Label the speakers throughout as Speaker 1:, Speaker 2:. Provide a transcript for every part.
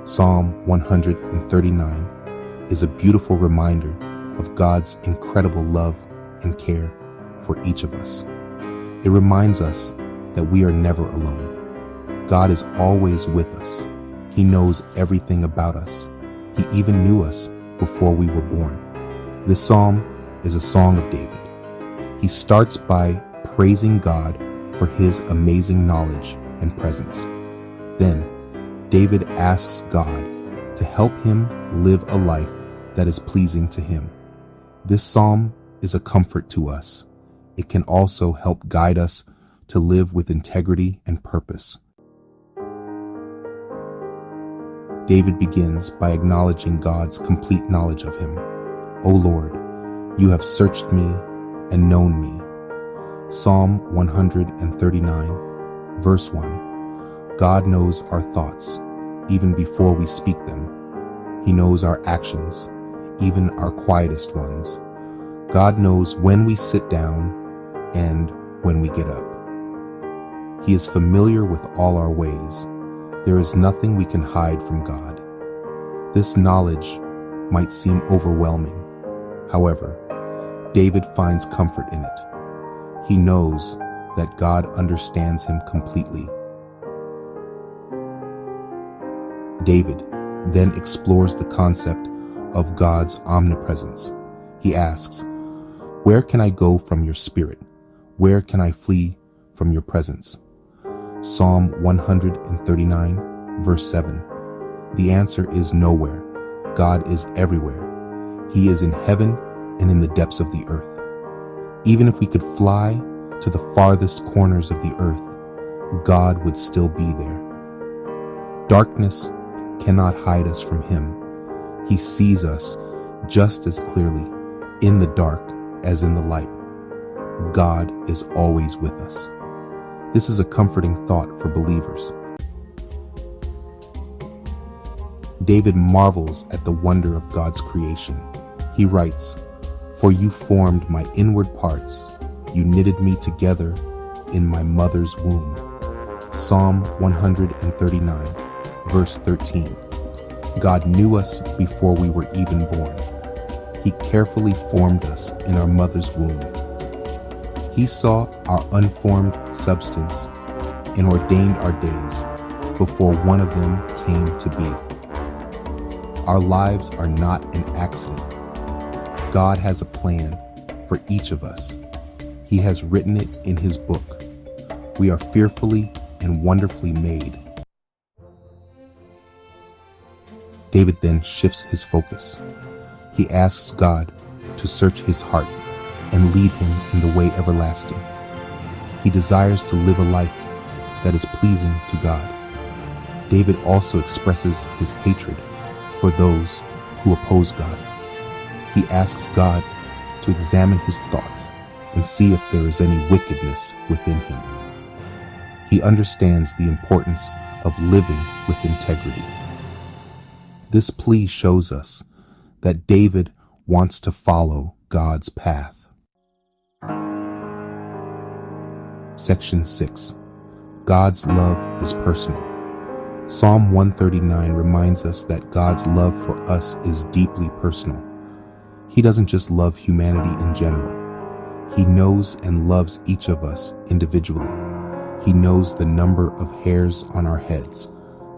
Speaker 1: Psalm 139 is a beautiful reminder of God's incredible love and care for each of us. It reminds us that we are never alone. God is always with us. He knows everything about us. He even knew us before we were born. This psalm is a song of David. He starts by praising God for his amazing knowledge and presence. Then, David asks God to help him live a life that is pleasing to him. This psalm is a comfort to us. It can also help guide us to live with integrity and purpose. David begins by acknowledging God's complete knowledge of him. O Lord, you have searched me and known me. Psalm 139, verse 1. God knows our thoughts, even before we speak them. He knows our actions, even our quietest ones. God knows when we sit down and when we get up. He is familiar with all our ways. There is nothing we can hide from God. This knowledge might seem overwhelming. However, David finds comfort in it. He knows that God understands him completely. David then explores the concept of God's omnipresence. He asks, "Where can I go from your spirit? Where can I flee from your presence?" Psalm 139, verse 7. The answer is nowhere. God is everywhere. He is in heaven and in the depths of the earth. Even if we could fly to the farthest corners of the earth, God would still be there. Darkness cannot hide us from him. He sees us just as clearly in the dark as in the light. God is always with us. This is a comforting thought for believers. David marvels at the wonder of God's creation. He writes, "For you formed my inward parts. You knitted me together in my mother's womb." Psalm 139, verse 13. God knew us before we were even born. He carefully formed us in our mother's womb. He saw our unformed substance and ordained our days before one of them came to be. Our lives are not an accident. God has a plan for each of us. He has written it in his book. We are fearfully and wonderfully made. David then shifts his focus. He asks God to search his heart and lead him in the way everlasting. He desires to live a life that is pleasing to God. David also expresses his hatred for those who oppose God. He asks God to examine his thoughts and see if there is any wickedness within him. He understands the importance of living with integrity. This plea shows us that David wants to follow God's path. Section 6. God's love is personal. Psalm 139 reminds us that God's love for us is deeply personal. He doesn't just love humanity in general. He knows and loves each of us individually. He knows the number of hairs on our heads,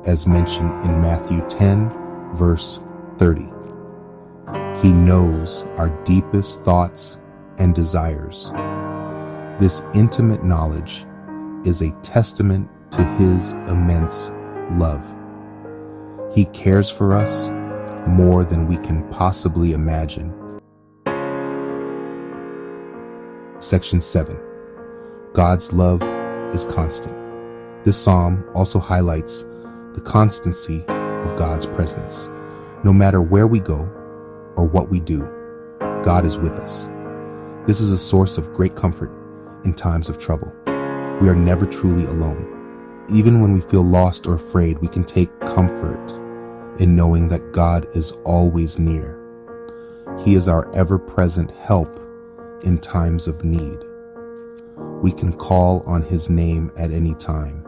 Speaker 1: as mentioned in Matthew 10, verse 30. He knows our deepest thoughts and desires. This intimate knowledge is a testament to his immense love. He cares for us more than we can possibly imagine. Section 7. God's love is constant. This psalm also highlights the constancy of God's presence. No matter where we go or what we do, God is with us. This is a source of great comfort in times of trouble. We are never truly alone. Even when we feel lost or afraid, we can take comfort in knowing that God is always near. He is our ever-present help in times of need. We can call on his name at any time.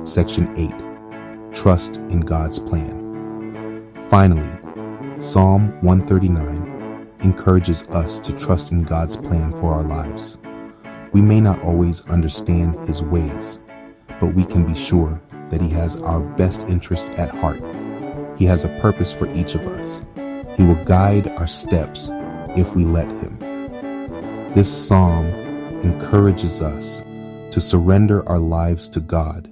Speaker 1: Section 8. Trust in God's plan. Finally, Psalm 139 encourages us to trust in God's plan for our lives. We may not always understand His ways, but we can be sure that He has our best interests at heart. He has a purpose for each of us. He will guide our steps if we let Him. This psalm encourages us to surrender our lives to God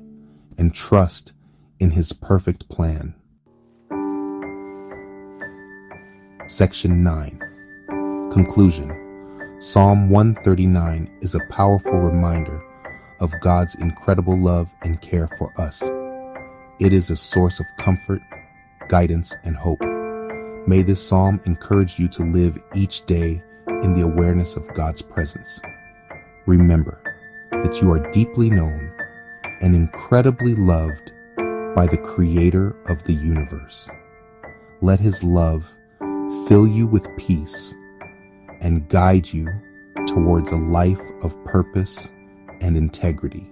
Speaker 1: and trust in His perfect plan. Section 9. Conclusion. Psalm 139 is a powerful reminder of God's incredible love and care for us. It is a source of comfort, guidance, and hope. May this psalm encourage you to live each day in the awareness of God's presence. Remember that you are deeply known and incredibly loved by the Creator of the universe. Let His love fill you with peace and guide you towards a life of purpose and integrity.